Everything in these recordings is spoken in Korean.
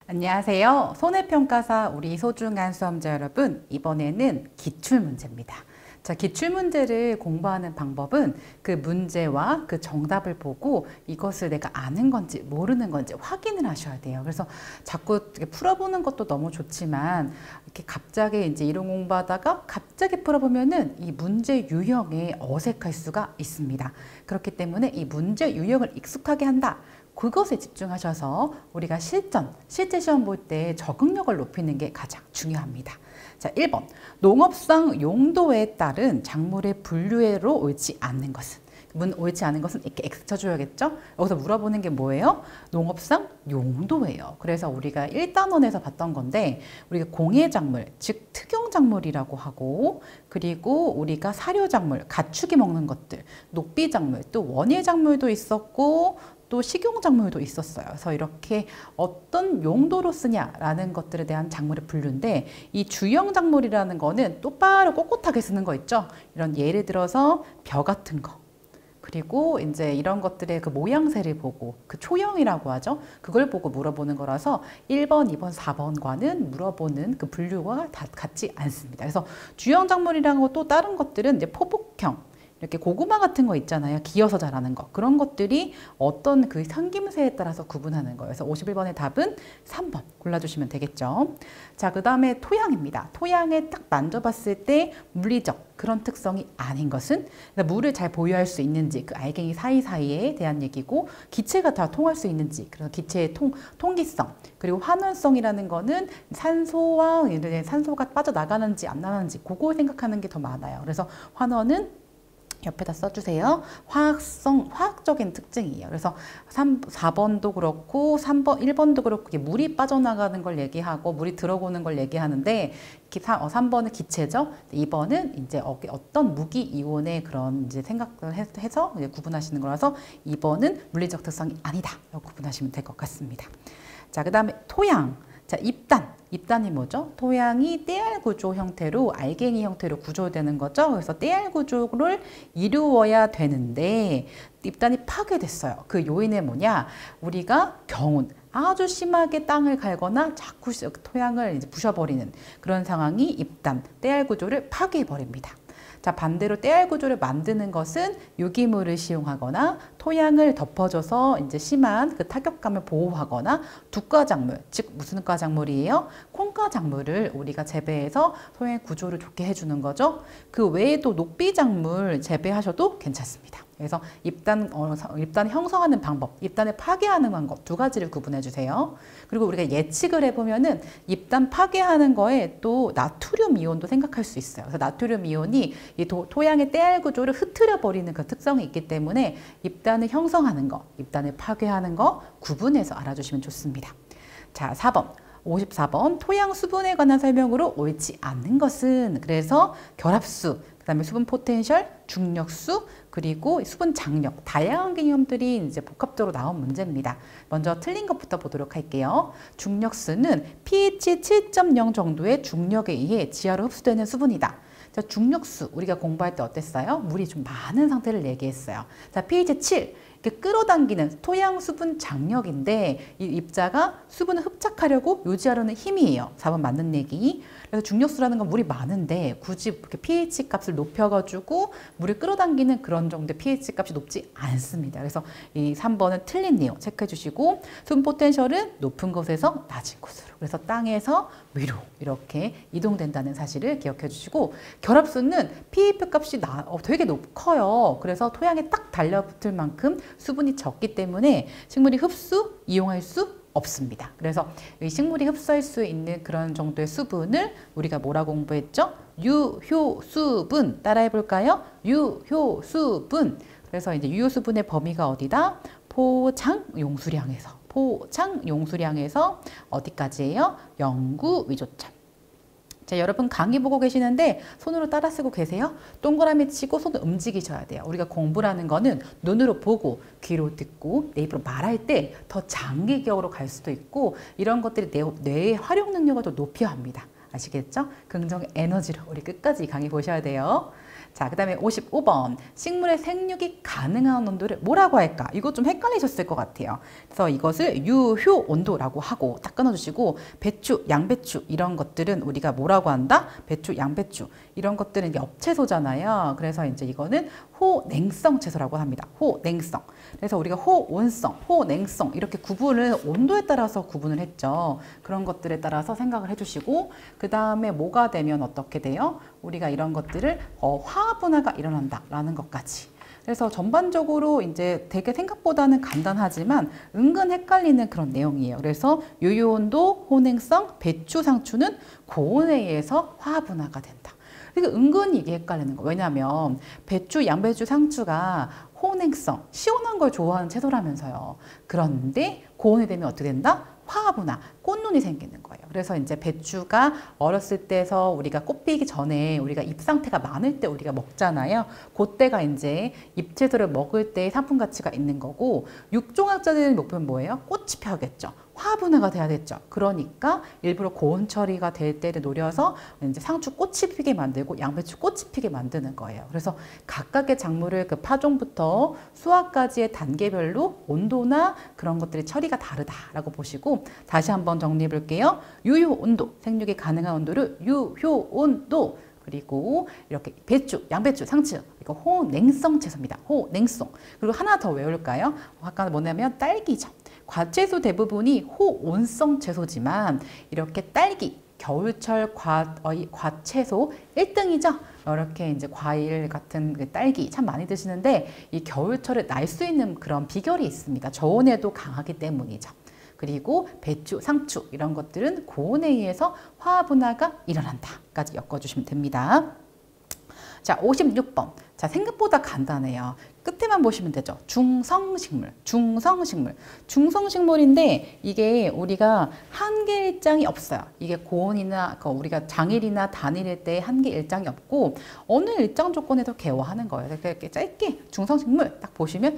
안녕하세요. 손해평가사 우리 소중한 수험자 여러분, 이번에는 기출문제입니다. 자, 기출문제를 공부하는 방법은 그 문제와 그 정답을 보고 이것을 내가 아는 건지 모르는 건지 확인을 하셔야 돼요. 그래서 자꾸 이렇게 풀어보는 것도 너무 좋지만 이렇게 갑자기 이제 이론 공부하다가 갑자기 풀어보면은 이 문제 유형에 어색할 수가 있습니다. 그렇기 때문에 이 문제 유형을 익숙하게 한다. 그것에 집중하셔서 우리가 실제 시험 볼 때 적응력을 높이는 게 가장 중요합니다. 자, 1번. 농업상 용도에 따른 작물의 분류로 옳지 않는 것은? 옳지 않은 것은 이렇게 X 쳐줘야겠죠? 여기서 물어보는 게 뭐예요? 농업상 용도예요. 그래서 우리가 1단원에서 봤던 건데 우리가 공예작물, 즉 특용작물이라고 하고 그리고 우리가 사료작물, 가축이 먹는 것들, 녹비작물, 또 원예작물도 있었고 또 식용작물도 있었어요. 그래서 이렇게 어떤 용도로 쓰냐라는 것들에 대한 작물의 분류인데 이 주형작물이라는 거는 똑바로 꼿꼿하게 쓰는 거 있죠. 이런 예를 들어서 벼 같은 거. 그리고 이제 이런 것들의 그 모양새를 보고 그 초형이라고 하죠. 그걸 보고 물어보는 거라서 1번, 2번, 4번과는 물어보는 그 분류가 다 같지 않습니다. 그래서 주형작물이라는 거 또 다른 것들은 이제 포복형 이렇게 고구마 같은 거 있잖아요. 기어서 자라는 거. 그런 것들이 어떤 그 생김새에 따라서 구분하는 거예요. 그래서 51번의 답은 3번 골라주시면 되겠죠. 자, 그 다음에 토양입니다. 토양에 딱 만져봤을 때 물리적 그런 특성이 아닌 것은 물을 잘 보유할 수 있는지 그 알갱이 사이사이에 대한 얘기고 기체가 다 통할 수 있는지 그래서 기체의 통기성 그리고 환원성이라는 거는 산소와 산소가 빠져나가는지 안 나가는지 그거 생각하는 게 더 많아요. 그래서 환원은 옆에다 써주세요. 화학적인 특징이에요. 그래서 4번도 그렇고 1번도 그렇고 물이 빠져나가는 걸 얘기하고 물이 들어오는 걸 얘기하는데 3번은 기체죠. 2번은 이제 어떤 무기 이온의 그런 이제 생각을 해서 이제 구분하시는 거라서 2번은 물리적 특성이 아니다. 구분하시면 될 것 같습니다. 자, 그 다음에 토양. 자, 입단이 뭐죠? 토양이 떼알 구조 형태로 알갱이 형태로 구조되는 거죠. 그래서 떼알 구조를 이루어야 되는데 입단이 파괴됐어요. 그 요인은 뭐냐? 우리가 경운 아주 심하게 땅을 갈거나 자꾸 토양을 이제 부셔버리는 그런 상황이 입단, 떼알 구조를 파괴해버립니다. 자, 반대로 떼알 구조를 만드는 것은 유기물을 시용하거나 토양을 덮어줘서 이제 심한 그 타격감을 보호하거나 두가작물, 즉 무슨 과작물이에요? 콩가작물을 우리가 재배해서 토양 구조를 좋게 해주는 거죠. 그 외에도 녹비작물 재배하셔도 괜찮습니다. 그래서 입단 형성하는 방법, 입단을 파괴하는 방법 두 가지를 구분해 주세요. 그리고 우리가 예측을 해보면은 입단 파괴하는 거에 또 나트륨 이온도 생각할 수 있어요. 그래서 나트륨 이온이 이 토양의 떼알 구조를 흐트려 버리는 그 특성이 있기 때문에 입단을 형성하는 거, 입단을 파괴하는 거 구분해서 알아주시면 좋습니다. 자, 4번. 54번 토양 수분에 관한 설명으로 옳지 않는 것은 그래서 결합수, 그 다음에 수분 포텐셜, 중력수, 그리고 수분 장력, 다양한 개념들이 이제 복합적으로 나온 문제입니다. 먼저 틀린 것부터 보도록 할게요. 중력수는 pH 7.0 정도의 중력에 의해 지하로 흡수되는 수분이다. 자, 중력수 우리가 공부할 때 어땠어요? 물이 좀 많은 상태를 얘기했어요. 자, pH 7. 끌어당기는 토양 수분 장력인데 이 입자가 수분을 흡착하려고 유지하려는 힘이에요. 4번 맞는 얘기. 그래서 중력수라는 건 물이 많은데 굳이 이렇게 pH 값을 높여가지고 물을 끌어당기는 그런 정도의 pH 값이 높지 않습니다. 그래서 이 3번은 틀린 내용 체크해 주시고 수분 포텐셜은 높은 곳에서 낮은 곳으로 그래서 땅에서 위로 이렇게 이동된다는 사실을 기억해 주시고 결합수는 pH 값이 되게 커요. 그래서 토양에 딱 달라붙을 만큼 수분이 적기 때문에 식물이 흡수, 이용할 수 없습니다. 그래서 이 식물이 흡수할 수 있는 그런 정도의 수분을 우리가 뭐라 공부했죠? 유효수분. 따라해 볼까요? 유효수분. 그래서 이제 유효수분의 범위가 어디다? 포장 용수량에서 어디까지예요? 영구 위조점. 자, 여러분 강의 보고 계시는데 손으로 따라 쓰고 계세요? 동그라미 치고 손을 움직이셔야 돼요. 우리가 공부라는 거는 눈으로 보고 귀로 듣고 내 입으로 말할 때 더 장기적으로 갈 수도 있고 이런 것들이 뇌의 활용 능력을 더 높여야 합니다. 아시겠죠? 긍정 에너지로 우리 끝까지 이 강의 보셔야 돼요. 자, 그 다음에 55번. 식물의 생육이 가능한 온도를 뭐라고 할까? 이거 좀 헷갈리셨을 것 같아요. 그래서 이것을 유효 온도라고 하고 딱 끊어주시고, 배추, 양배추 이런 것들은 우리가 뭐라고 한다? 배추, 양배추 이런 것들은 이게 엽채소잖아요. 그래서 이제 이거는 호냉성 채소라고 합니다. 호냉성. 그래서 우리가 호온성, 호냉성 이렇게 구분을 온도에 따라서 구분을 했죠. 그런 것들에 따라서 생각을 해주시고, 그 다음에 뭐가 되면 어떻게 돼요? 우리가 이런 것들을 화학 분화가 일어난다라는 것까지. 그래서 전반적으로 이제 되게 생각보다는 간단하지만 은근 헷갈리는 그런 내용이에요. 그래서 유효온도, 호냉성, 배추, 상추는 고온에 의해서 화학 분화가 된다. 그러니까 은근히 이게 헷갈리는 거예요. 왜냐하면 배추, 양배추, 상추가 호냉성, 시원한 걸 좋아하는 채소라면서요. 그런데 고온이 되면 어떻게 된다? 화합이나 꽃눈이 생기는 거예요. 그래서 이제 배추가 어렸을 때서 우리가 꽃 피기 전에 우리가 잎 상태가 많을 때 우리가 먹잖아요. 그때가 이제 잎채소를 먹을 때 상품 가치가 있는 거고, 육종학자들의 목표는 뭐예요? 꽃이 펴겠죠. 화분화가 돼야 됐죠. 그러니까 일부러 고온 처리가 될 때를 노려서 이제 상추 꽃이 피게 만들고 양배추 꽃이 피게 만드는 거예요. 그래서 각각의 작물을 그 파종부터 수확까지의 단계별로 온도나 그런 것들의 처리가 다르다라고 보시고, 다시 한번 정리해 볼게요. 유효 온도, 생육이 가능한 온도를 유효 온도. 그리고 이렇게 배추, 양배추, 상추, 이거 호냉성 채소입니다. 호냉성. 그리고 하나 더 외울까요? 아까 뭐냐면 딸기죠. 과채소 대부분이 호온성 채소지만 이렇게 딸기, 겨울철 과채소 1등이죠. 이렇게 이제 과일 같은 그 딸기 참 많이 드시는데, 이 겨울철에 날 수 있는 그런 비결이 있습니다. 저온에도 강하기 때문이죠. 그리고 배추, 상추 이런 것들은 고온에 의해서 화학 분화가 일어난다까지 엮어주시면 됩니다. 자, 56번. 자, 생각보다 간단해요. 끝에만 보시면 되죠. 중성식물, 중성식물. 중성식물인데 이게 우리가 한계 일정이 없어요. 이게 고온이나 우리가 장일이나 단일일 때 한계 일정이 없고 어느 일정 조건에서 개화하는 거예요. 이렇게 짧게 중성식물 딱 보시면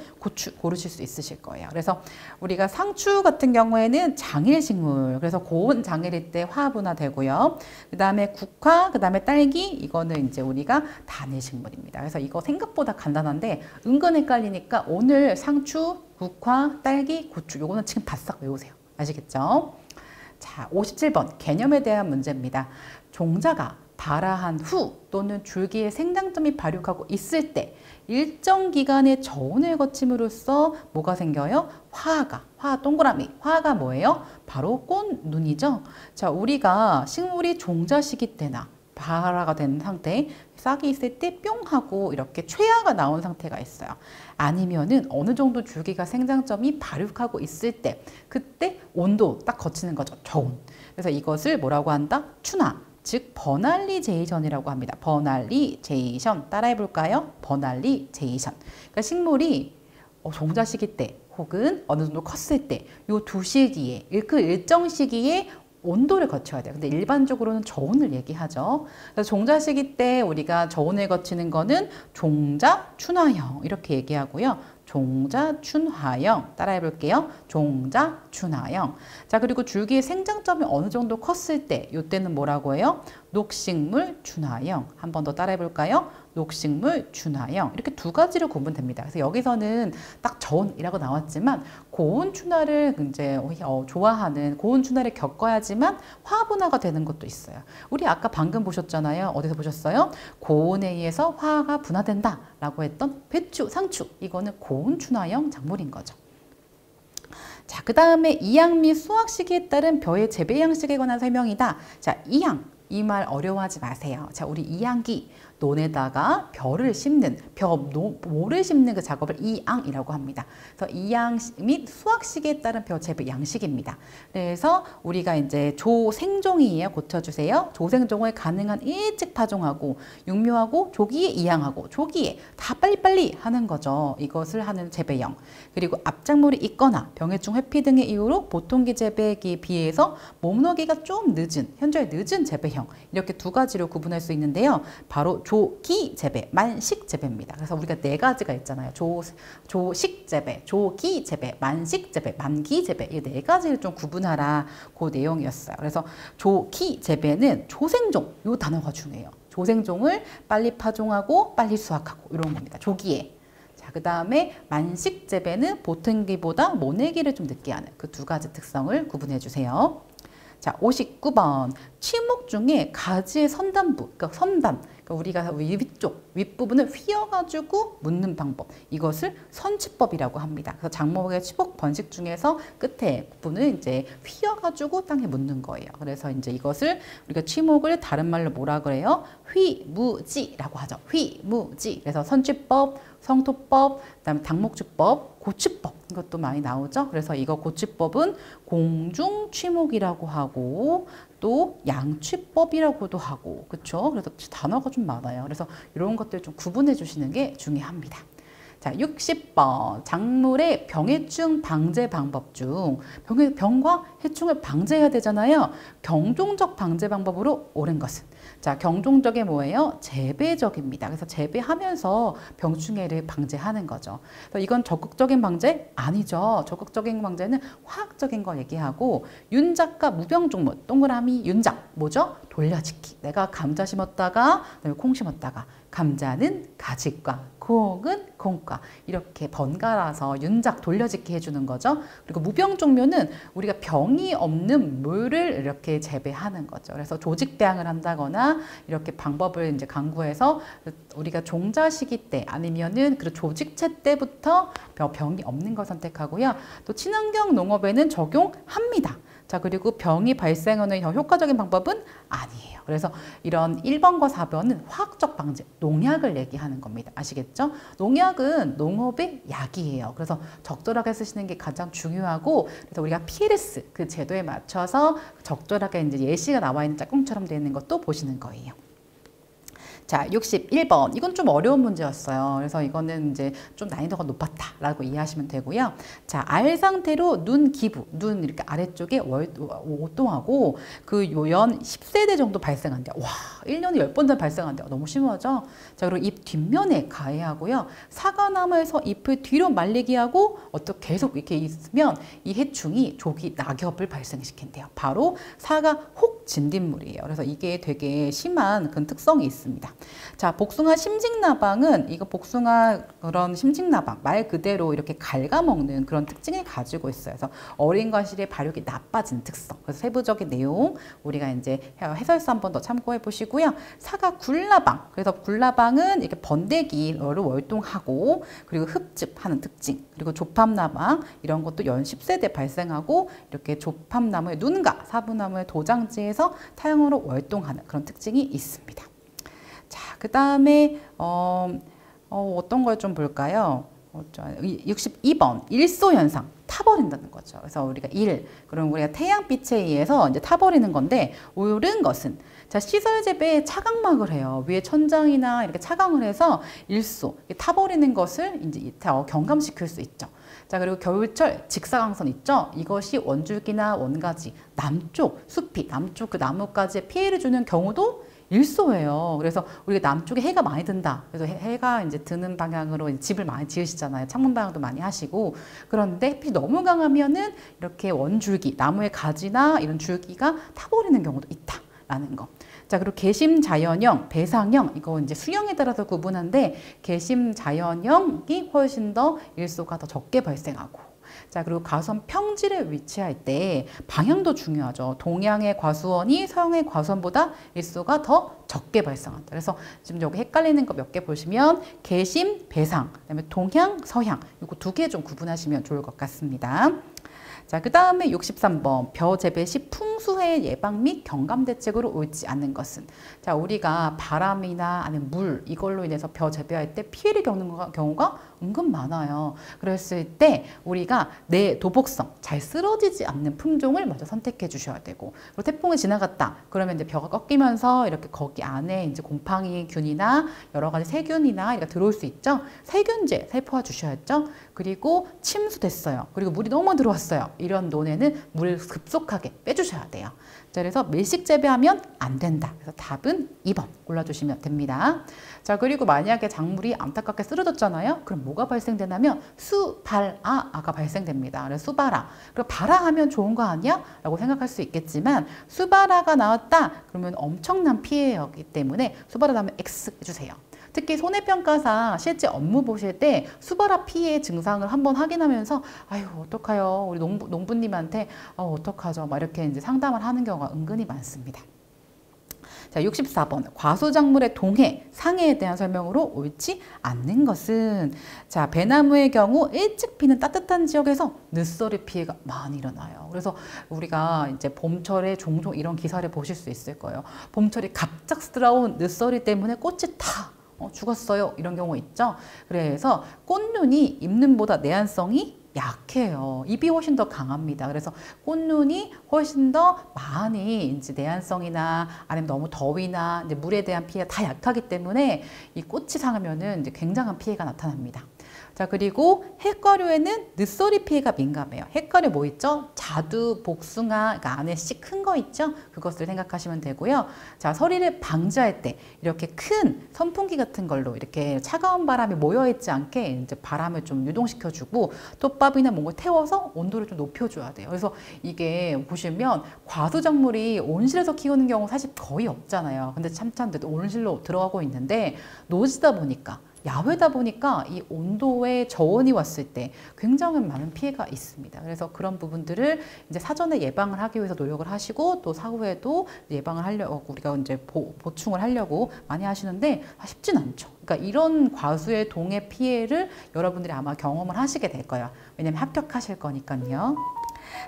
고르실 수 있으실 거예요. 그래서 우리가 상추 같은 경우에는 장일식물, 그래서 고온 장일일 때 화분화 되고요. 그 다음에 국화, 그 다음에 딸기, 이거는 이제 우리가 단일식물입니다. 그래서 이거 생각보다 간단한데 은근 헷갈리니까 오늘 상추, 국화, 딸기, 고추 요거는 지금 바싹 외우세요. 아시겠죠? 자, 57번 개념에 대한 문제입니다. 종자가 발화한 후 또는 줄기의 생장점이 발육하고 있을 때 일정 기간의 저온을 거침으로써 뭐가 생겨요? 화가 동그라미. 화가 뭐예요? 바로 꽃눈이죠. 자, 우리가 식물이 종자 시기 때나 발화가 된 상태, 싹이 있을 때 뿅 하고 이렇게 최하가 나온 상태가 있어요. 아니면은 어느 정도 줄기가 생장점이 발육하고 있을 때, 그때 온도 딱 거치는 거죠. 저온. 그래서 이것을 뭐라고 한다? 추나, 즉 버날리제이션이라고 합니다. 버날리제이션 따라해 볼까요? 버날리제이션. 그러니까 식물이 종자 시기 때 혹은 어느 정도 컸을 때 요 두 시기에, 그 일정 시기에 온도를 거쳐야 돼요. 근데 일반적으로는 저온을 얘기하죠. 그래서 종자 시기 때 우리가 저온을 거치는 거는 종자 춘화형 이렇게 얘기하고요. 종자 춘화형 따라해 볼게요. 종자 춘화형. 자, 그리고 줄기의 생장점이 어느 정도 컸을 때 이때는 뭐라고 해요? 녹식물 춘화형. 한 번 더 따라해 볼까요? 녹식물 춘화형. 이렇게 두 가지로 구분됩니다. 그래서 여기서는 딱 저온이라고 나왔지만 고온 춘화를 이제 좋아하는, 고온 춘화를 겪어야지만 화분화가 되는 것도 있어요. 우리 아까 방금 보셨잖아요. 어디서 보셨어요? 고온에 의해서 화가 분화된다 라고 했던 배추, 상추. 이거는 고온 춘화형 작물인 거죠. 자, 그 다음에 이양 및 수확 시기에 따른 벼의 재배 양식에 관한 설명이다. 자, 이양. 이 말 어려워하지 마세요. 자, 우리 이양기, 논에다가 벼를 심는, 모를 심는 그 작업을 이양이라고 합니다. 그래서 이양 및 수확 시기에 따른 벼 재배 양식입니다. 그래서 우리가 이제 조생종이에요. 고쳐주세요. 조생종을 가능한 일찍 파종하고 육묘하고 조기에 이양하고 조기에 다 빨리빨리 하는 거죠. 이것을 하는 재배형. 그리고 앞작물이 있거나 병해충 회피 등의 이유로 보통기 재배기에 비해서 몸노기가 좀 늦은, 현저히 늦은 재배형. 이렇게 두 가지로 구분할 수 있는데요. 바로 조기 재배, 만식 재배입니다. 그래서 우리가 네 가지가 있잖아요. 조식 재배, 조기 재배, 만식 재배, 만기 재배. 이 네 가지를 좀 구분하라 그 내용이었어요. 그래서 조기 재배는 조생종, 이 단어가 중요해요. 조생종을 빨리 파종하고 빨리 수확하고 이런 겁니다. 조기에. 자, 그 다음에 만식 재배는 보통기보다 모내기를 좀 늦게 하는 그 두 가지 특성을 구분해 주세요. 자, 59번. 치목 중에 가지의 선단부, 그러니까 선단, 그러니까 우리가 위쪽, 윗부분을 휘어가지고 묻는 방법. 이것을 선치법이라고 합니다. 그래서 장목의 치목 번식 중에서 끝에 부분을 이제 휘어가지고 땅에 묻는 거예요. 그래서 이제 이것을 우리가 치목을 다른 말로 뭐라 그래요? 휘무지라고 하죠. 휘무지. 그래서 선치법, 성토법, 그다음에 당목주법, 고치법 이것도 많이 나오죠. 그래서 이거 고치법은 공중취목이라고 하고 또 양취법이라고도 하고 그렇죠. 그래서 단어가 좀 많아요. 그래서 이런 것들 좀 구분해 주시는 게 중요합니다. 자, 60번. 작물의 병해충 방제 방법 중 병과 해충을 방제해야 되잖아요. 경종적 방제 방법으로 옳은 것은? 자, 경종적이 뭐예요? 재배적입니다. 그래서 재배하면서 병충해를 방제하는 거죠. 그래서 이건 적극적인 방제? 아니죠. 적극적인 방제는 화학적인 거 얘기하고 윤작과 무병종물, 동그라미 윤작, 뭐죠? 돌려짓기. 내가 감자 심었다가 콩 심었다가 감자는 가지과 콩은 콩과 이렇게 번갈아서 윤작 돌려짓기 해주는 거죠. 그리고 무병종묘는 우리가 병이 없는 물을 이렇게 재배하는 거죠. 그래서 조직배양을 한다거나 이렇게 방법을 이제 강구해서 우리가 종자 시기 때 아니면은 그 조직체 때부터 병이 없는 걸 선택하고요. 또 친환경 농업에는 적용합니다. 자, 그리고 병이 발생하는 효과적인 방법은 아니에요. 그래서 이런 1번과 4번은 화학적 방제, 농약을 얘기하는 겁니다. 아시겠죠? 농약은 농업의 약이에요. 그래서 적절하게 쓰시는 게 가장 중요하고, 그래서 우리가 PLS 그 제도에 맞춰서 적절하게 이제 예시가 나와 있는 짝꿍처럼 되어 있는 것도 보시는 거예요. 자, 61번. 이건 좀 어려운 문제였어요. 그래서 이거는 이제 좀 난이도가 높았다라고 이해하시면 되고요. 자, 알 상태로 눈 기부, 눈 이렇게 아래쪽에 월동하고 그 요연 10세대 정도 발생한대요. 와, 1년에 10번 발생한대요. 너무 심하죠? 자, 그리고 입 뒷면에 가해하고요. 사과나무에서 잎을 뒤로 말리게 하고 어떻게 계속 이렇게 있으면 이 해충이 조기 낙엽을 발생시킨대요. 바로 사과 혹 진딧물이에요. 그래서 이게 되게 심한 그런 특성이 있습니다. 자, 복숭아 심직나방은 이거 복숭아 그런 심직나방 말 그대로 이렇게 갉아먹는 그런 특징을 가지고 있어요. 그래서 어린 과실의 발육이 나빠진 특성. 그래서 세부적인 내용 우리가 이제 해설서 한 번 더 참고해 보시고요. 사과 굴나방. 그래서 굴나방은 이렇게 번데기를 월동하고 그리고 흡즙하는 특징. 그리고 조팝나방 이런 것도 연 10세대 발생하고 이렇게 조팝나무의 눈과 사부나무의 도장지에서 타양으로 월동하는 그런 특징이 있습니다. 자, 그 다음에 어떤 걸 좀 볼까요? 62번 일소현상 타버린다는 거죠. 그래서 우리가 그럼 우리가 태양빛에 의해서 이제 타버리는 건데 옳은 것은 자, 시설 재배에 차광막을 해요. 위에 천장이나 이렇게 차광을 해서 일소 타버리는 것을 이제 경감시킬 수 있죠. 자, 그리고 겨울철 직사광선 있죠? 이것이 원줄기나 원가지, 남쪽 숲이, 남쪽 그 나뭇가지에 피해를 주는 경우도 일소예요. 그래서 우리가 남쪽에 해가 많이 든다. 그래서 해가 이제 드는 방향으로 집을 많이 지으시잖아요. 창문 방향도 많이 하시고. 그런데 햇빛이 너무 강하면은 이렇게 원줄기, 나무의 가지나 이런 줄기가 타버리는 경우도 있다라는 거. 자, 그리고 개심자연형, 배상형, 이거 이제 수형에 따라서 구분한데 개심자연형이 훨씬 더 일소가 더 적게 발생하고. 자, 그리고 과수원 평지를 위치할 때 방향도 중요하죠. 동양의 과수원이 서양의 과수원보다 일소가 더 적게 발생한다. 그래서 지금 여기 헷갈리는 거 몇 개 보시면 개심, 배상, 그다음에 동양, 서양 이거 두 개 좀 구분하시면 좋을 것 같습니다. 자, 그 다음에 63번 벼 재배 시 풍수해 예방 및 경감 대책으로 옳지 않는 것은 자, 우리가 바람이나 아니면 물 이걸로 인해서 벼 재배할 때 피해를 겪는 경우가 은근 많아요. 그랬을 때 우리가 내 도복성 잘 쓰러지지 않는 품종을 먼저 선택해 주셔야 되고 그리고 태풍이 지나갔다 그러면 이제 벼가 꺾이면서 이렇게 거기 안에 이제 곰팡이균이나 여러 가지 세균이나 이렇게 들어올 수 있죠. 세균제 살포해 주셔야죠. 그리고 침수됐어요. 그리고 물이 너무 들어왔어요. 이런 논에는 물을 급속하게 빼주셔야 돼요. 자, 그래서 밀식 재배하면 안 된다. 그래서 답은 2번 골라주시면 됩니다. 자, 그리고 만약에 작물이 안타깝게 쓰러졌잖아요. 그럼 뭐가 발생되냐면 수발아가 발생됩니다. 그래서 수발아. 그리고 발아하면 좋은 거 아니야? 라고 생각할 수 있겠지만 수발아가 나왔다 그러면 엄청난 피해이기 때문에 수발아 나오면 X 해주세요. 특히 손해평가사 실제 업무 보실 때 수발아 피해 증상을 한번 확인하면서 아유 어떡해요 우리 농부님한테 어떡하죠 막 이렇게 이제 상담을 하는 경우가 은근히 많습니다. 자, 64번 과수작물의 동해, 상해에 대한 설명으로 옳지 않는 것은 자 배나무의 경우 일찍 피는 따뜻한 지역에서 늦서리 피해가 많이 일어나요. 그래서 우리가 이제 봄철에 종종 이런 기사를 보실 수 있을 거예요. 봄철이 갑작스러운 늦서리 때문에 꽃이 다 죽었어요. 이런 경우 있죠. 그래서 꽃눈이 잎눈보다 내한성이 약해요. 잎이 훨씬 더 강합니다. 그래서 꽃눈이 훨씬 더 많이 이제 내한성이나 아니면 너무 더위나 이제 물에 대한 피해가 다 약하기 때문에 이 꽃이 상하면은 이제 굉장한 피해가 나타납니다. 자, 그리고 핵과류에는 늦서리 피해가 민감해요. 핵과류 뭐 있죠? 자두, 복숭아, 그러니까 안에 씨 큰 거 있죠? 그것을 생각하시면 되고요. 자, 서리를 방지할 때 이렇게 큰 선풍기 같은 걸로 이렇게 차가운 바람이 모여있지 않게 이제 바람을 좀 유동시켜주고 톱밥이나 뭔가 태워서 온도를 좀 높여줘야 돼요. 그래서 이게 보시면 과수작물이 온실에서 키우는 경우 사실 거의 없잖아요. 근데 참참도 온실로 들어가고 있는데 노지다 보니까 야외다 보니까 이 온도에 저온이 왔을 때 굉장히 많은 피해가 있습니다. 그래서 그런 부분들을 이제 사전에 예방을 하기 위해서 노력을 하시고 또 사후에도 예방을 하려고 우리가 이제 보충을 하려고 많이 하시는데 쉽진 않죠. 그러니까 이런 과수의 동해 피해를 여러분들이 아마 경험을 하시게 될 거예요. 왜냐하면 합격하실 거니까요.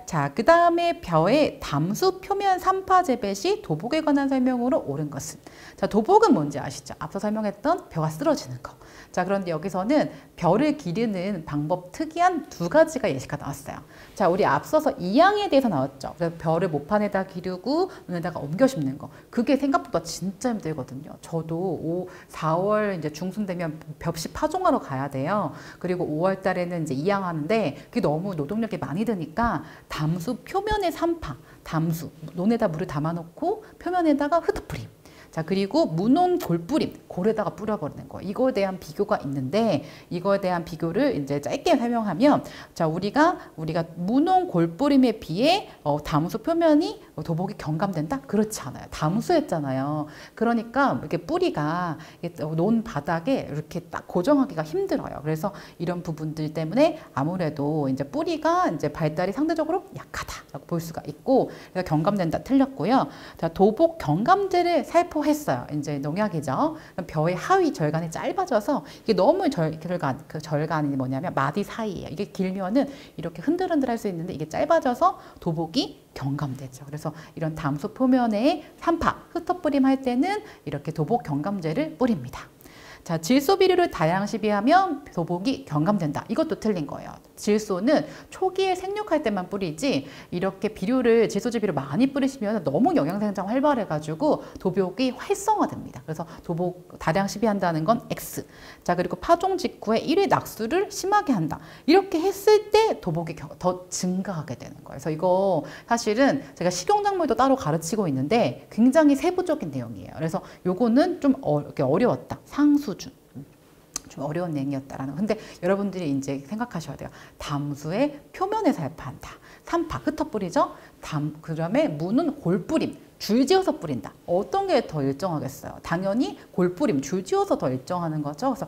자, 그 다음에 벼의 담수 표면 산파 재배 시 도복에 관한 설명으로 옳은 것은 자, 도복은 뭔지 아시죠? 앞서 설명했던 벼가 쓰러지는 거. 자, 그런데 여기서는 벼를 기르는 방법 특이한 두 가지가 예시가 나왔어요. 자, 우리 앞서서 이양에 대해서 나왔죠. 그래서 벼를 모판에다 기르고 눈에다가 옮겨 심는 거. 그게 생각보다 진짜 힘들거든요. 저도 4월 이제 중순 되면 벽시 파종하러 가야 돼요. 그리고 5월 달에는 이제 이양하는데 그게 너무 노동력이 많이 드니까 담수 표면의 산파, 담수, 논에다 물을 담아놓고 표면에다가 흩어뿌림. 자, 그리고 무논 골뿌림, 골에다가 뿌려버리는 거. 이거에 대한 비교가 있는데 이거에 대한 비교를 이제 짧게 설명하면 자, 우리가 무논 골뿌림에 비해 담수 표면이 도복이 경감된다? 그렇지 않아요. 담수했잖아요. 그러니까 이렇게 뿌리가 논 바닥에 이렇게 딱 고정하기가 힘들어요. 그래서 이런 부분들 때문에 아무래도 이제 뿌리가 이제 발달이 상대적으로 약하다라고 볼 수가 있고 그래서 경감된다 틀렸고요. 자, 도복 경감제를 살포했어요. 이제 농약이죠. 벼의 하위 절간이 짧아져서 이게 너무 그 절간이 뭐냐면 마디 사이예요. 이게 길면은 이렇게 흔들흔들 할 수 있는데 이게 짧아져서 도복이 경감되죠. 그래서 이런 담수 표면에 산파, 흩어뿌림 할 때는 이렇게 도복 경감제를 뿌립니다. 자, 질소 비료를 다량 시비하면 도복이 경감된다. 이것도 틀린 거예요. 질소는 초기에 생육할 때만 뿌리지 이렇게 비료를 질소질 비료 많이 뿌리시면 너무 영양생장 활발해가지고 도복이 활성화됩니다. 그래서 도복 다량 시비한다는 건 X. 자, 그리고 파종 직후에 1회 낙수를 심하게 한다. 이렇게 했을 때 도복이 더 증가하게 되는 거예요. 그래서 이거 사실은 제가 식용작물도 따로 가르치고 있는데 굉장히 세부적인 내용이에요. 그래서 요거는 좀 이렇게 어려웠다. 상수준. 좀 어려운 내용이었다라는. 근데 여러분들이 이제 생각하셔야 돼요. 담수의 표면에 살포한다. 산파, 흩어뿌리죠? 그다음에 무는 골뿌림, 줄지어서 뿌린다. 어떤 게 더 일정하겠어요? 당연히 골뿌림, 줄지어서 더 일정하는 거죠. 그래서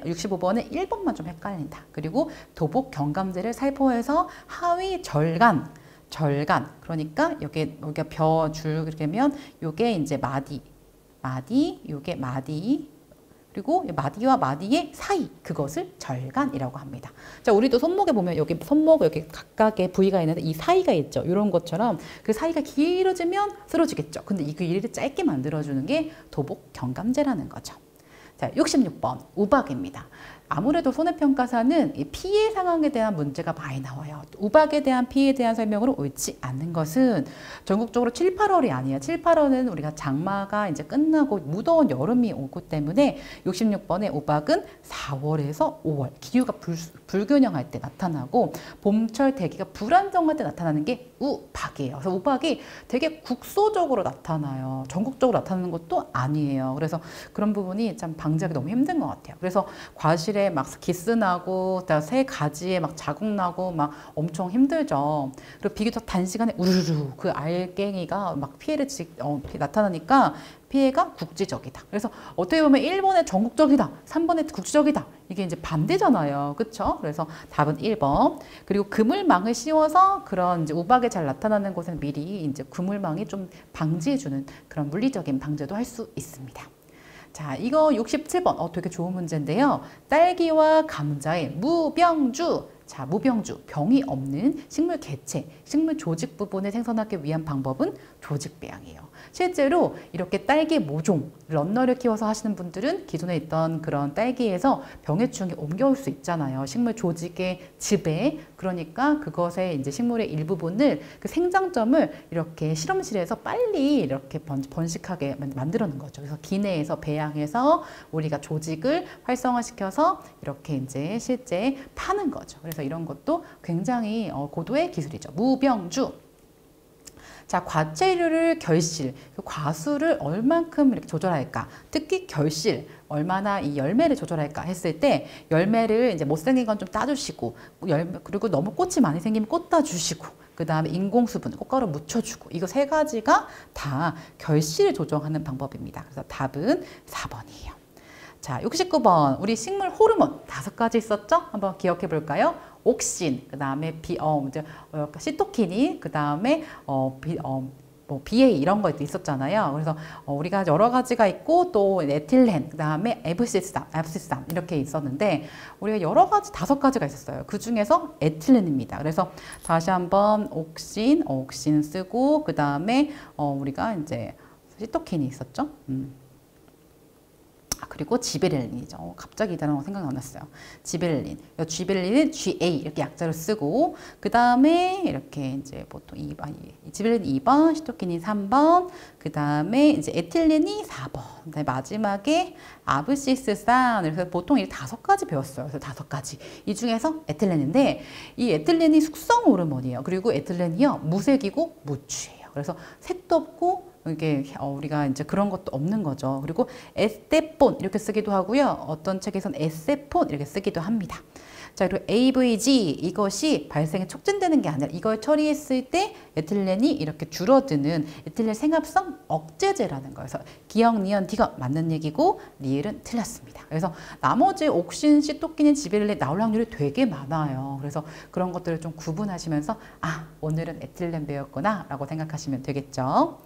65번에 1번만 좀 헷갈린다. 그리고 도복 경감제를 살포해서 하위 절간. 그러니까 여기가 벼 줄이면 요게 이제 마디, 요게 마디. 그리고 마디와 마디의 사이, 그것을 절간이라고 합니다. 자, 우리도 손목에 보면 여기 손목 여기 각각의 부위가 있는데 이 사이가 있죠. 이런 것처럼 그 사이가 길어지면 쓰러지겠죠. 근데 이 길이를 짧게 만들어주는 게 도복 경감제라는 거죠. 자, 66번 우박입니다. 아무래도 손해평가사는 이 피해 상황에 대한 문제가 많이 나와요. 우박에 대한 피해에 대한 설명으로 옳지 않는 것은 전국적으로 7, 8월이 아니에요. 7, 8월은 우리가 장마가 이제 끝나고 무더운 여름이 오기 때문에 66번의 우박은 4월에서 5월 기후가 불균형할 때 나타나고 봄철 대기가 불안정할 때 나타나는 게 우박이에요. 그래서 우박이 되게 국소적으로 나타나요. 전국적으로 나타나는 것도 아니에요. 그래서 그런 부분이 참 방지하기 너무 힘든 것 같아요. 그래서 과실에 과실에 막 기스나고 새 가지에 막 자국나고 막 엄청 힘들죠. 그리고 비교적 단시간에 우르르 그 알갱이가 막 나타나니까 피해가 국지적이다. 그래서 어떻게 보면 1번에 전국적이다, 3번에 국지적이다. 이게 이제 반대잖아요. 그렇죠? 그래서 답은 1번. 그리고 그물망을 씌워서 그런 이제 우박이 잘 나타나는 곳에는 미리 이제 그물망이 좀 방지해주는 그런 물리적인 방제도 할 수 있습니다. 자, 이거 67번. 되게 좋은 문제인데요. 딸기와 감자의 무병주. 자, 무병주, 병이 없는 식물 개체, 식물 조직 부분을 생성하기 위한 방법은 조직배양이에요. 실제로 이렇게 딸기 모종, 런너를 키워서 하시는 분들은 기존에 있던 그런 딸기에서 병해충이 옮겨올 수 있잖아요. 식물 조직의 즙에. 그러니까 그것의 이제 식물의 일부분을 그 생장점을 이렇게 실험실에서 빨리 이렇게 번식하게 만들어놓은 거죠. 그래서 기내에서 배양해서 우리가 조직을 활성화시켜서 이렇게 이제 실제 파는 거죠. 그래서 이런 것도 굉장히 고도의 기술이죠. 무병주. 자, 과체류를 결실, 과수를 얼만큼 이렇게 조절할까? 특히 결실, 얼마나 이 열매를 조절할까 했을 때 열매를 이제 못생긴 건 좀 따주시고 그리고 너무 꽃이 많이 생기면 꽃 따주시고 그 다음에 인공수분, 꽃가루 묻혀주고 이거 세 가지가 다 결실을 조정하는 방법입니다. 그래서 답은 4번이에요. 자, 69번. 우리 식물 호르몬 5가지 있었죠? 한번 기억해 볼까요? 옥신, 그 다음에 시토키닌, 그 다음에 BA 이런 거 있었잖아요. 그래서 우리가 여러 가지가 있고 또 에틸렌, 그 다음에 에브시삼 이렇게 있었는데 우리가 여러 가지 5가지가 있었어요. 그 중에서 에틸렌입니다. 그래서 다시 한번 옥신 쓰고 그 다음에 우리가 이제 시토킨이 있었죠. 그리고 지베렐린이죠. 갑자기 이단어가 생각이 안 났어요. 지베렐린. 지베렐린은 GA 이렇게 약자를 쓰고 그 다음에 이렇게 이제 보통 지베렐린 2번, 시토킨이 3번, 그 다음에 이제 에틸렌이 4번. 그다음에 마지막에 아브시스산. 그래서 보통 이 5가지 배웠어요. 그래서 5가지. 이 중에서 에틸렌인데 이 에틸렌이 숙성 호르몬이에요. 그리고 에틸렌이요 무색이고 무취예요. 그래서 색도 없고 이게 우리가 이제 그런 것도 없는 거죠. 그리고 에스테폰 이렇게 쓰기도 하고요. 어떤 책에선 에세폰 이렇게 쓰기도 합니다. 자, 그리고 AVG 이것이 발생에 촉진되는 게 아니라 이걸 처리했을 때 에틸렌이 이렇게 줄어드는 에틸렌 생합성 억제제라는 거예요. 그래서 기억, 니은, 디귿 맞는 얘기고 리을은 틀렸습니다. 그래서 나머지 옥신, 시토키닌, 지베렐린 나올 확률이 되게 많아요. 그래서 그런 것들을 좀 구분하시면서 오늘은 에틸렌 배웠구나 라고 생각하시면 되겠죠.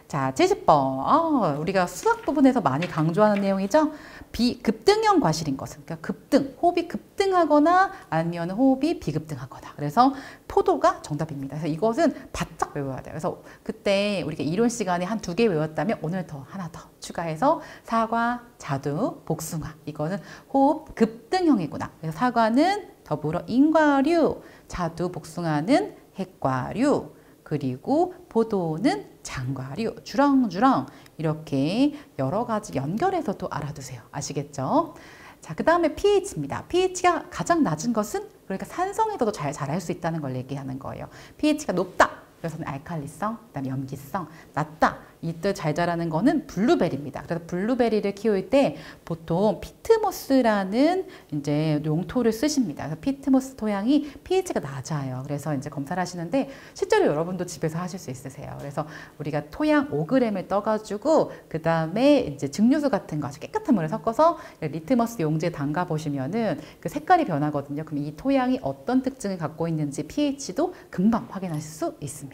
자, 70번. 우리가 수학 부분에서 많이 강조하는 내용이죠. 비급등형 과실인 것은, 그러니까 급등, 호흡이 급등하거나 아니면 호흡이 비급등하거나. 그래서 포도가 정답입니다. 그래서 이것은 바짝 외워야 돼요. 그래서 그때 우리가 이론 시간에 한 2개 외웠다면 오늘 하나 더 추가해서 사과, 자두, 복숭아. 이거는 호흡 급등형이구나. 그래서 사과는 더불어 인과류, 자두, 복숭아는 핵과류, 그리고 포도는 장과류, 주렁주렁 이렇게 여러 가지 연결해서 또 알아두세요. 아시겠죠? 자, 그 다음에 pH입니다. pH가 가장 낮은 것은 그러니까 산성에서도 잘 자랄 수 있다는 걸 얘기하는 거예요. pH가 높다. 그래서는 알칼리성, 그다음에 염기성, 낮다. 이때 잘 자라는 거는 블루베리입니다. 그래서 블루베리를 키울 때 보통 피트모스라는 이제 용토를 쓰십니다. 그래서 피트모스 토양이 pH가 낮아요. 그래서 이제 검사를 하시는데 실제로 여러분도 집에서 하실 수 있으세요. 그래서 우리가 토양 5g을 떠가지고 그 다음에 이제 증류수 같은 거 아주 깨끗한 물에 섞어서 리트머스 용지에 담가 보시면은 그 색깔이 변하거든요. 그럼 이 토양이 어떤 특징을 갖고 있는지 pH도 금방 확인하실 수 있습니다.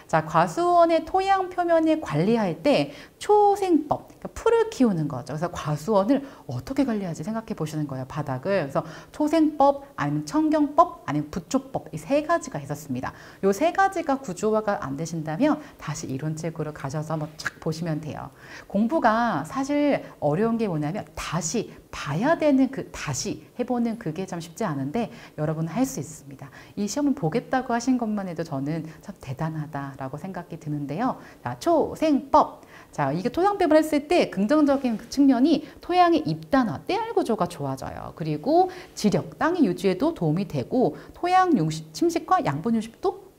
자, 과수원의 토양 표면을 관리할 때 초생법, 그러니까 풀을 키우는 거죠. 그래서 과수원을 어떻게 관리하지 생각해 보시는 거예요, 바닥을. 그래서 초생법, 아니면 청경법, 아니면 부초법 이 3가지가 있었습니다. 이 3가지가 구조화가 안 되신다면 다시 이론책으로 가셔서 한번 쫙 보시면 돼요. 공부가 사실 어려운 게 뭐냐면 다시 봐야 되는 다시 해보는 그게 참 쉽지 않은데 여러분은 할 수 있습니다. 이 시험을 보겠다고 하신 것만 해도 저는 참 대단하다라고 생각이 드는데요. 자, 초생법. 자, 이게 토양배분을 했을 때 긍정적인 측면이 토양의 입단화, 때알 구조가 좋아져요. 그리고 지력, 땅의 유지에도 도움이 되고 토양 침식과 양분 유습도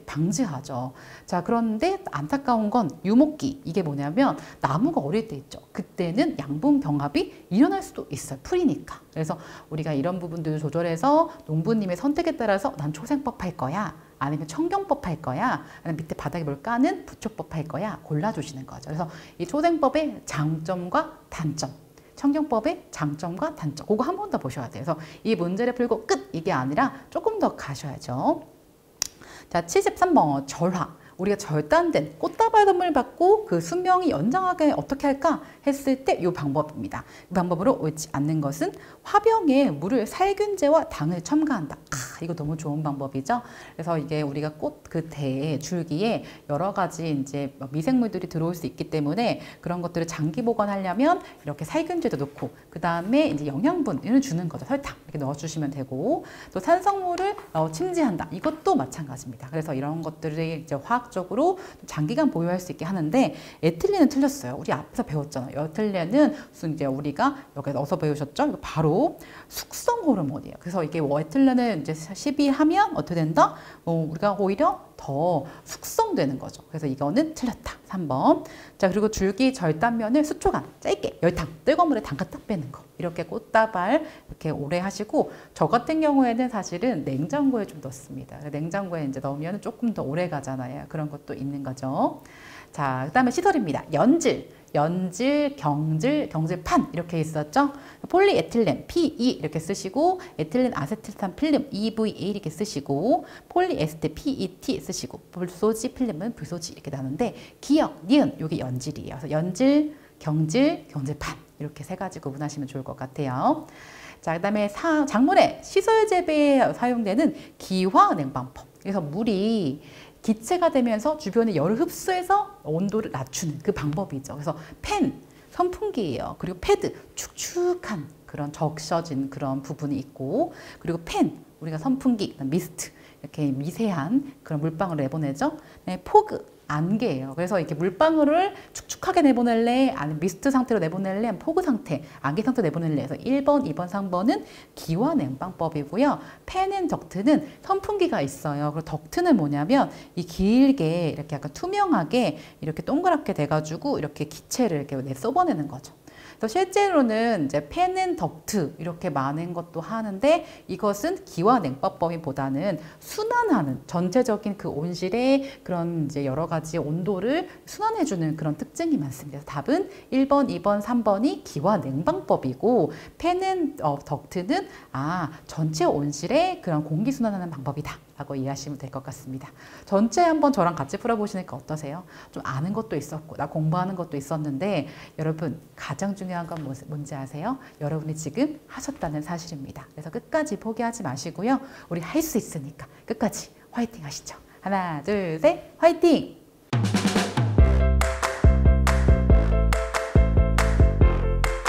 방지하죠. 자, 그런데 안타까운 건 유목기. 이게 뭐냐면 나무가 어릴 때 있죠. 그때는 양분 병합이 일어날 수도 있어요. 풀이니까. 그래서 우리가 이런 부분들을 조절해서 농부님의 선택에 따라서 난 초생법 할 거야. 아니면 청경법 할 거야. 아니면 밑에 바닥에 뭘 까는 부초법 할 거야. 골라주시는 거죠. 그래서 이 초생법의 장점과 단점. 청경법의 장점과 단점. 그거 한 번 더 보셔야 돼요. 그래서 이 문제를 풀고 끝! 이게 아니라 조금 더 가셔야죠. 자, 73번 절화. 우리가 절단된 꽃다발 선물 받고 그 수명이 연장하게 어떻게 할까 했을 때 이 방법입니다. 이 방법으로 옳지 않는 것은 화병에 물을 살균제와 당을 첨가한다. 이거 너무 좋은 방법이죠. 그래서 이게 우리가 꽃 그 대에 줄기에 여러 가지 이제 미생물들이 들어올 수 있기 때문에 그런 것들을 장기 보관하려면 이렇게 살균제도 넣고 그 다음에 이제 영양분을 주는 거죠. 설탕 이렇게 넣어주시면 되고 또 산성물을 침지한다. 이것도 마찬가지입니다. 그래서 이런 것들이 이제 화학적으로 장기간 보유할 수 있게 하는데 에틸렌은 틀렸어요. 우리 앞에서 배웠잖아요. 에틸렌은 이제 우리가 여기 넣어서 배우셨죠? 이거 바로 숙성 호르몬이에요. 그래서 이게 에틸렌을 이제 시비하면 어떻게 된다? 우리가 오히려 더 숙성되는 거죠. 그래서 이거는 틀렸다. 3번. 자, 그리고 줄기 절단면을 수초간 짧게 열탕 뜨거운 물에 담가 딱 빼는 거. 이렇게 꽃다발 이렇게 오래 하시고 저 같은 경우에는 사실은 냉장고에 좀 넣습니다. 냉장고에 이제 넣으면 조금 더 오래 가잖아요. 그런 것도 있는 거죠. 자, 그다음에 시설입니다. 연질, 경질판 이렇게 있었죠. 폴리에틸렌 PE 이렇게 쓰시고 에틸렌 아세틸산 필름 EVA 이렇게 쓰시고 폴리에스테 PET 쓰시고 불소지 필름은 불소지 이렇게 나누는데 기역, 니은 여기 연질이에요. 그래서 연질, 경질판 이렇게 세 가지 구분하시면 좋을 것 같아요. 자, 그다음에 작물의 시설 재배에 사용되는 기화 냉방법. 그래서 물이 기체가 되면서 주변에 열을 흡수해서 온도를 낮추는 그 방법이죠. 그래서 팬, 선풍기예요. 그리고 패드, 축축한 그런 적셔진 그런 부분이 있고 그리고 팬, 우리가 선풍기, 미스트 이렇게 미세한 그런 물방울을 내보내죠. 네, 포그, 안개예요. 그래서 이렇게 물방울을 축축하게 내보낼래? 아니면 미스트 상태로 내보낼래? 아니면 포그 상태, 안개 상태로 내보낼래? 그래서 1번, 2번, 3번은 기화 냉방법이고요. 팬 덕트는 선풍기가 있어요. 그리고 덕트는 뭐냐면 이 길게 이렇게 약간 투명하게 이렇게 동그랗게 돼가지고 이렇게 기체를 이렇게 쏟아내는 거죠. 그래서 실제로는 이제 팬 덕트 이렇게 많은 것도 하는데 이것은 기화 냉방법보다는 순환하는 전체적인 그 온실의 그런 이제 여러 가지 온도를 순환해주는 그런 특징이 많습니다. 그래서 답은 1번, 2번, 3번이 기화 냉방법이고 팬 덕트는 전체 온실의 그런 공기 순환하는 방법이다. 라고 이해하시면 될 것 같습니다. 전체 한번 저랑 같이 풀어보시니까 어떠세요? 좀 아는 것도 있었고 나 공부하는 것도 있었는데 여러분 가장 중요한 건 뭔지 아세요? 여러분이 지금 하셨다는 사실입니다. 그래서 끝까지 포기하지 마시고요. 우리 할 수 있으니까 끝까지 화이팅 하시죠. 하나, 둘, 셋, 화이팅!